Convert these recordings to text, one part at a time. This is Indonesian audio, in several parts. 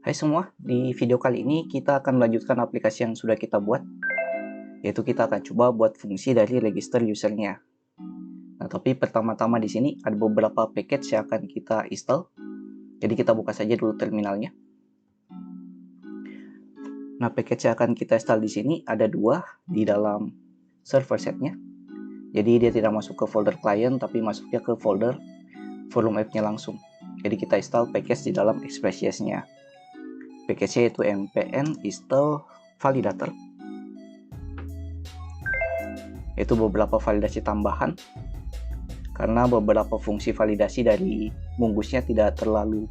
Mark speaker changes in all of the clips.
Speaker 1: Hai semua, di video kali ini kita akan melanjutkan aplikasi yang sudah kita buat, yaitu kita akan coba buat fungsi dari register usernya. Nah, tapi pertama-tama di sini ada beberapa package yang akan kita install. Jadi kita buka saja dulu terminalnya. Nah, package yang akan kita install di sini ada dua di dalam server setnya. Jadi dia tidak masuk ke folder client, tapi masuknya ke folder volume app-nya langsung. Jadi kita install package di dalam Express.js-nya. Package-nya yaitu npm install validator. Itu beberapa validasi tambahan, karena beberapa fungsi validasi dari Mungusnya tidak terlalu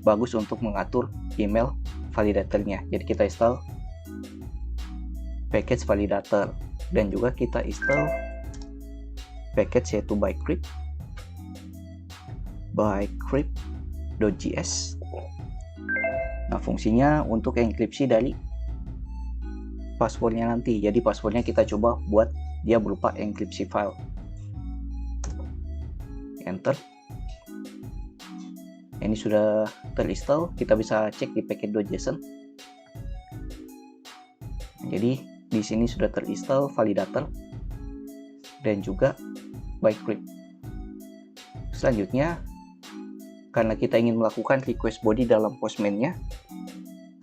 Speaker 1: bagus untuk mengatur email validatornya. Jadi kita install package validator, dan juga kita install package yaitu bycrypt.js. Nah, fungsinya untuk enkripsi dari passwordnya nanti. Jadi passwordnya kita coba buat dia berupa enkripsi file. Enter. Ini sudah terinstall. Kita bisa cek di package.json. Jadi di sini sudah terinstall validator dan juga bycrypt. Selanjutnya, karena kita ingin melakukan request body dalam postman-nya,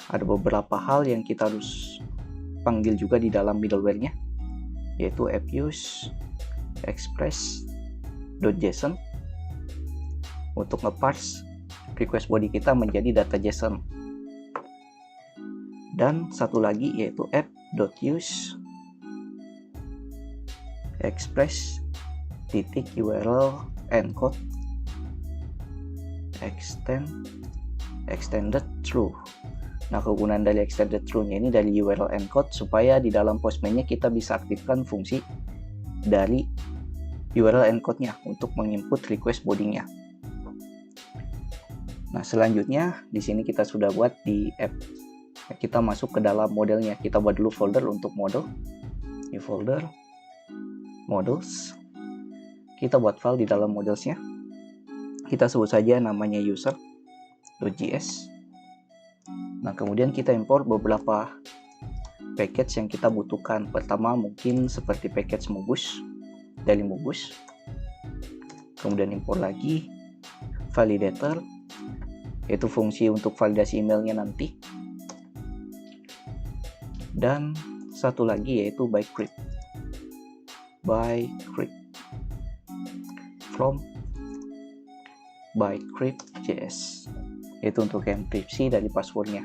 Speaker 1: ada beberapa hal yang kita harus panggil juga di dalam middleware-nya, yaitu appuse express.json untuk nge-parse request body kita menjadi data JSON. Dan satu lagi yaitu app.use express.url encode extended true. Nah, kegunaan dari extended true-nya ini dari URL encode supaya di dalam postman-nya kita bisa aktifkan fungsi dari URL encode-nya untuk menginput request body-nya. Nah, selanjutnya di sini kita sudah buat di app. Kita masuk ke dalam modelnya. Kita buat dulu folder untuk model. New folder, models. Kita buat file di dalam modelsnya. Kita sebut saja namanya user.js. Nah, kemudian kita import beberapa package yang kita butuhkan. Pertama mungkin seperti package Mungus dari Mungus. Kemudian import lagi validator, yaitu fungsi untuk validasi emailnya nanti. Dan satu lagi yaitu bycrypt from bycrypt.js, yaitu untuk enkripsi dari passwordnya.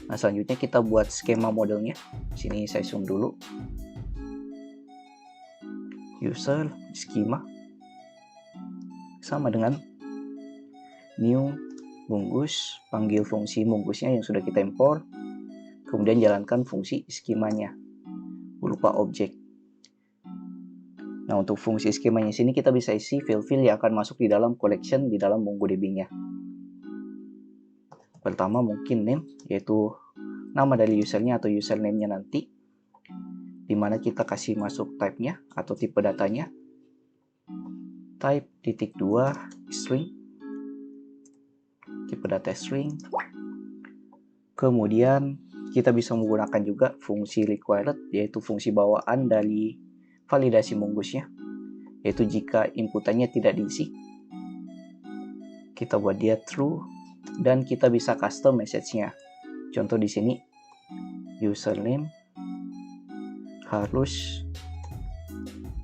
Speaker 1: Nah, selanjutnya kita buat skema modelnya. Sini saya zoom dulu. User schema sama dengan new Mungus, panggil fungsi Mungusnya yang sudah kita import, kemudian jalankan fungsi skemanya berupa objek. Nah, untuk fungsi skemanya sini kita bisa isi fill-fill yang akan masuk di dalam collection di dalam MongoDB-nya. Pertama mungkin name, yaitu nama dari usernya atau username-nya nanti, dimana kita kasih masuk type-nya atau tipe datanya. Type _2 string, tipe data string. Kemudian kita bisa menggunakan juga fungsi required, yaitu fungsi bawaan dari validasi Mungusnya, yaitu jika inputannya tidak diisi, kita buat dia true, dan kita bisa custom message-nya. Contoh di sini, username harus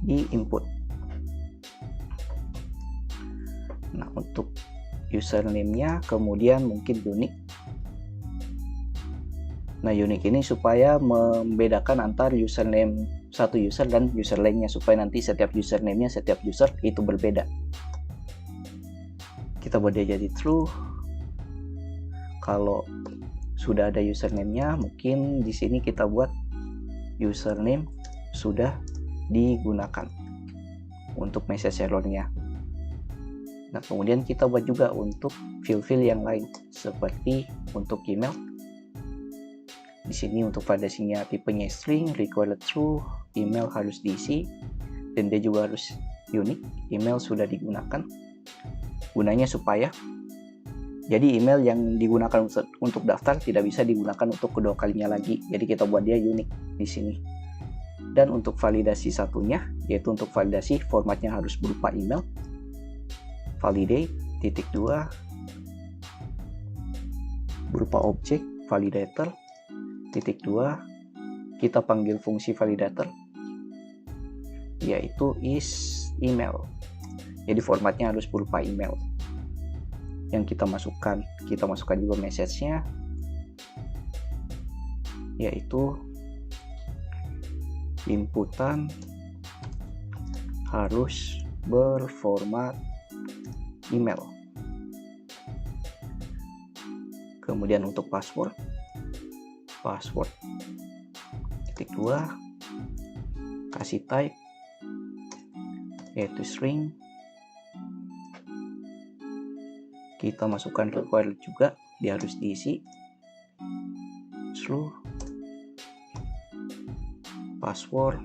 Speaker 1: di-input. Nah, untuk username-nya kemudian mungkin unique. Nah, unique ini supaya membedakan antar username satu user dan user lainnya, supaya nanti setiap username-nya setiap user itu berbeda. Kita buat dia jadi true. Kalau sudah ada username-nya, mungkin di sini kita buat username sudah digunakan untuk message error-nya. Nah, kemudian kita buat juga untuk fill-fill yang lain, seperti untuk email. Di sini untuk validasinya tipenya string, required true, email harus diisi, dan dia juga harus unique, email sudah digunakan. Gunanya supaya Jadi email yang digunakan untuk daftar tidak bisa digunakan untuk kedua kalinya lagi. Jadi kita buat dia unik di sini. Dan untuk validasi satunya, yaitu untuk validasi formatnya harus berupa email. Validate titik 2 berupa objek validator titik 2, kita panggil fungsi validator yaitu is email. Jadi formatnya harus berupa email yang kita masukkan juga message-nya yaitu inputan harus berformat email. Kemudian untuk password titik 2 kasih type yaitu string. Kita masukkan required juga, dia harus diisi. True. Password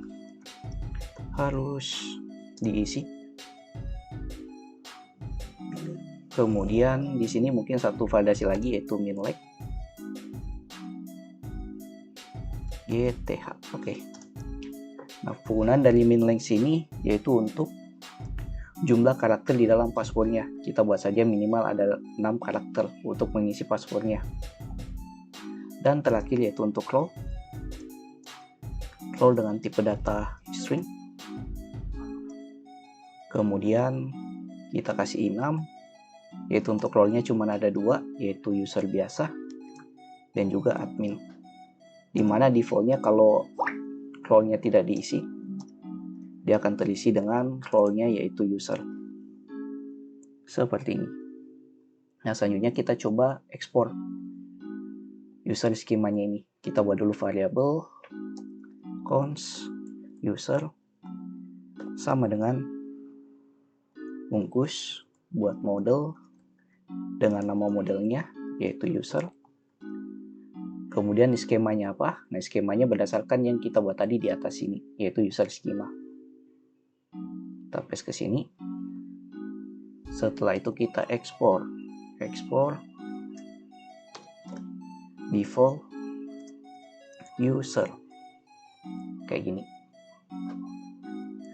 Speaker 1: harus diisi. Kemudian di sini mungkin satu validasi lagi yaitu minlength gth. Oke. Nah, penggunaan dari minlength sini yaitu untuk jumlah karakter di dalam passwordnya. Kita buat saja minimal ada 6 karakter untuk mengisi passwordnya. Dan terakhir yaitu untuk role dengan tipe data string. Kemudian kita kasih enum, yaitu untuk role-nya cuma ada 2, yaitu user biasa dan juga admin. Dimana default-nya kalau role-nya tidak diisi, dia akan terisi dengan role-nya yaitu user. Seperti ini. Nah, selanjutnya kita coba ekspor user skemanya ini. Kita buat dulu variabel const user sama dengan bungkus buat model dengan nama modelnya yaitu user. Kemudian skemanya apa? Nah, skemanya berdasarkan yang kita buat tadi di atas ini yaitu user schema. Kita paste ke sini. Setelah itu kita ekspor default user kayak gini.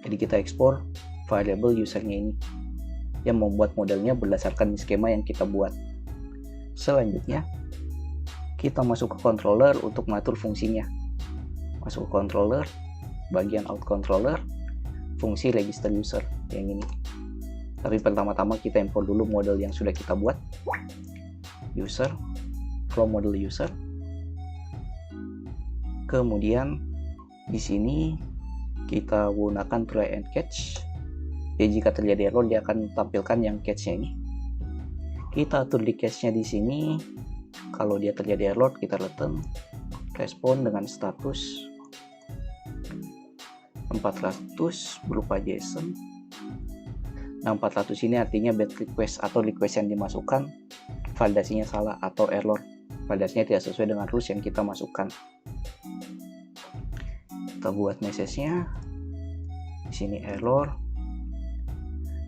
Speaker 1: Jadi kita ekspor variable usernya ini yang membuat modelnya berdasarkan skema yang kita buat. Selanjutnya kita masuk ke controller untuk mengatur fungsinya. Masuk ke controller, bagian out controller, fungsi register user yang ini. Tapi pertama-tama kita import dulu model yang sudah kita buat. User, from model user. Kemudian di sini kita gunakan try and catch. Jadi jika terjadi error dia akan tampilkan yang catch-nya ini. Kita atur di catch-nya di sini. Kalau dia terjadi error kita return respon dengan status 400 berupa JSON. Nah, 400 ini artinya bad request atau request yang dimasukkan validasinya salah atau error. Validasinya tidak sesuai dengan rules yang kita masukkan. Kita buat message-nya. Di sini error.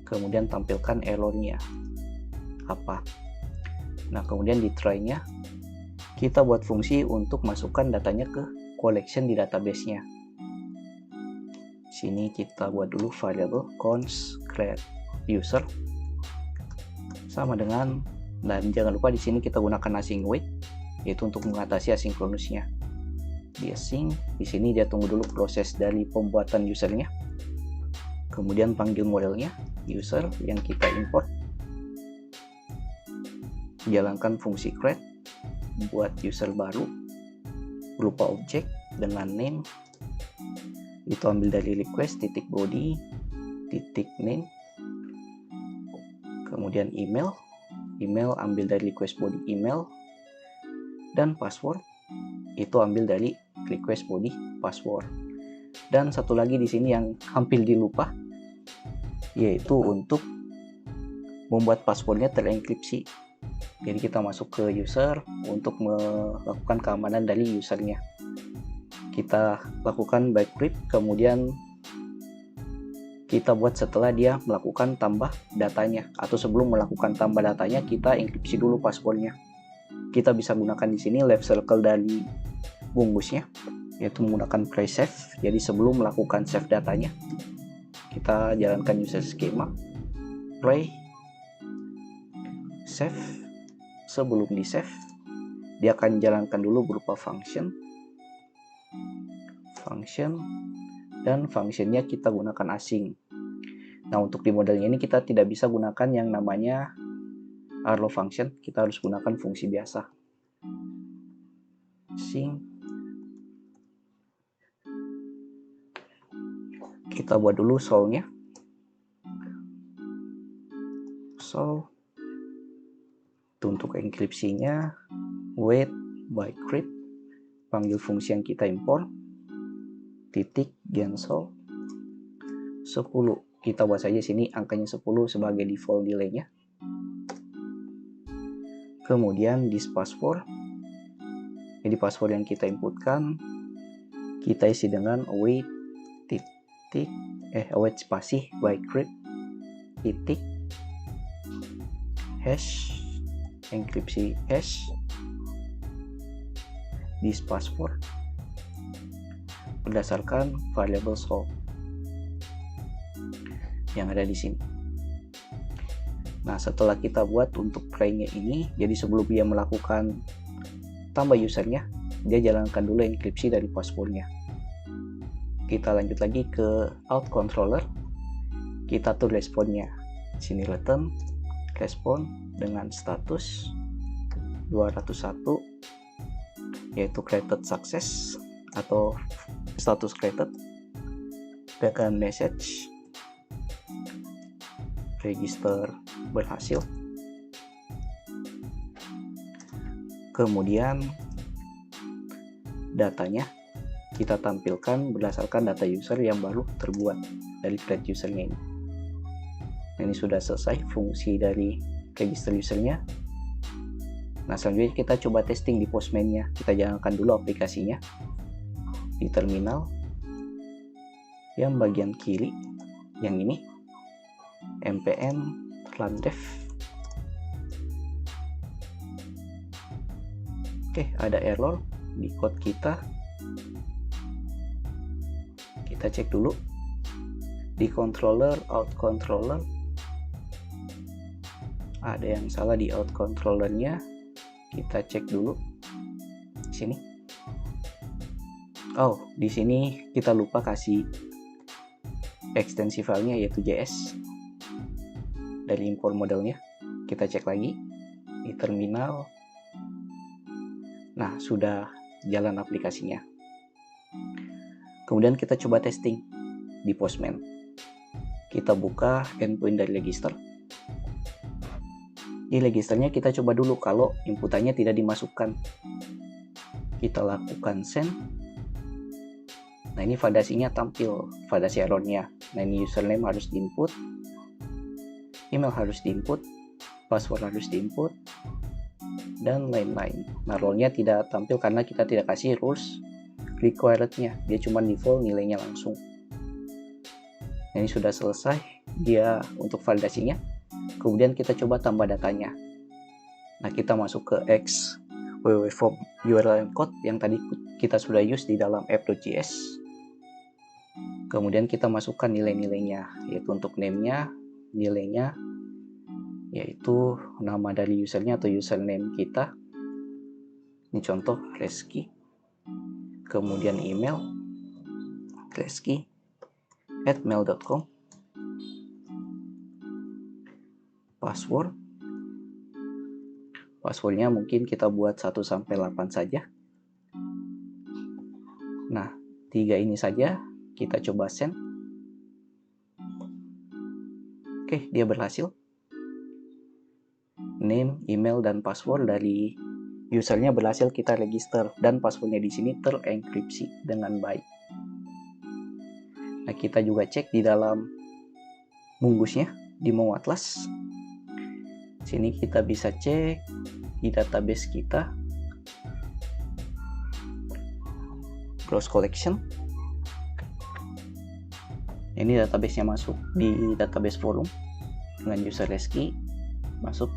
Speaker 1: Kemudian tampilkan errornya apa. Nah, kemudian di try-nya kita buat fungsi untuk masukkan datanya ke collection di database-nya. Sini kita buat dulu variable const create user sama dengan, dan jangan lupa di sini kita gunakan async wait yaitu untuk mengatasi asinkronusnya. Di async di sini dia tunggu dulu proses dari pembuatan usernya. Kemudian panggil modelnya user yang kita import. Jalankan fungsi create buat user baru berupa objek dengan name. Itu ambil dari request titik body titik name. Kemudian email ambil dari request body email, dan password itu ambil dari request body password. Dan satu lagi di sini yang hampir dilupa yaitu untuk membuat passwordnya terenkripsi. Jadi kita masuk ke user untuk melakukan keamanan dari usernya. Kita lakukan by crypt, kemudian kita buat setelah dia melakukan tambah datanya, atau sebelum melakukan tambah datanya kita enkripsi dulu passwordnya. Kita bisa gunakan di sini left circle dari bungkusnya, yaitu menggunakan play save. Jadi sebelum melakukan save datanya, kita jalankan user schema, play, save. Sebelum di save, dia akan jalankan dulu berupa function, dan functionnya kita gunakan asing. Nah, untuk di modelnya ini kita tidak bisa gunakan yang namanya arrow function, kita harus gunakan fungsi biasa. Asing. Kita buat dulu solve-nya. Solve. Untuk enkripsinya, wait by crypt, panggil fungsi yang kita import, titik gensol 10. Kita buat saja sini angkanya 10 sebagai default delay-nya. Kemudian this password. Jadi password yang kita inputkan kita isi dengan await await spasi by crypt titik hash enkripsi hash this password berdasarkan variable solve yang ada di sini. Nah, setelah kita buat untuk play-nya ini, jadi sebelum dia melakukan tambah usernya, dia jalankan dulu enkripsi dari passwordnya. Kita lanjut lagi ke out controller, kita atur responnya. Sini return respon dengan status 201, yaitu created success atau status created, dengan message register berhasil. Kemudian datanya kita tampilkan berdasarkan data user yang baru terbuat dari create usernya ini. Ini sudah selesai fungsi dari register usernya. Nah, selanjutnya kita coba testing di Postman-nya. Kita jalankan dulu aplikasinya di terminal yang bagian kiri, yang ini mpn rundev. Oke, ada error di code kita. Kita cek dulu di controller, out controller. Ada yang salah di out controllernya. Kita cek dulu sini. Oh, di sini kita lupa kasih ekstensi filenya, yaitu JS dari import modelnya. Kita cek lagi di terminal. Nah, sudah jalan aplikasinya. Kemudian kita coba testing di Postman. Kita buka endpoint dari register. Di registernya kita coba dulu kalau inputannya tidak dimasukkan. Kita lakukan send. Nah, ini validasinya tampil, validasi errornya. Nah, ini username harus diinput, email harus diinput, password harus diinput, dan lain-lain. Nah, role-nya tidak tampil karena kita tidak kasih rules required-nya. Dia cuma default nilainya langsung. Nah, ini sudah selesai dia untuk validasinya. Kemudian kita coba tambah datanya. Nah, kita masuk ke X www form URL encode yang tadi kita sudah use di dalam app.js. Kemudian kita masukkan nilai-nilainya, yaitu untuk name-nya, nilainya, yaitu nama dari usernya atau username kita. Ini contoh Reski. Kemudian email reski@mail.com. Passwordnya mungkin kita buat 1-8 saja. Nah, 3 ini saja. Kita coba send. Oke, dia berhasil. Name, email, dan password dari usernya berhasil kita register, dan passwordnya di sini terenkripsi dengan baik. Nah, kita juga cek di dalam bungkusnya di Mau Atlas. Sini kita bisa cek di database kita, gross collection. Ini database-nya masuk di database forum dengan user key masuk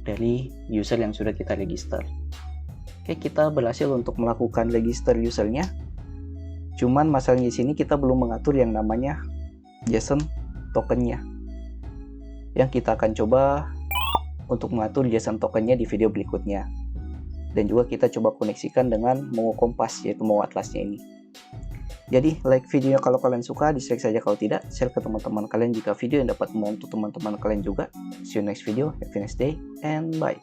Speaker 1: dari user yang sudah kita register. Oke, kita berhasil untuk melakukan register usernya. Cuman masalahnya di sini kita belum mengatur yang namanya JSON tokennya. Yang kita akan coba untuk mengatur JSON tokennya di video berikutnya. Dan juga kita coba koneksikan dengan Mongo Kompas, yaitu Mongo Atlasnya ini. Jadi like videonya kalau kalian suka, dislike saja kalau tidak, share ke teman-teman kalian jika video yang dapat membantu teman-teman kalian juga. See you next video, have a nice day, and bye.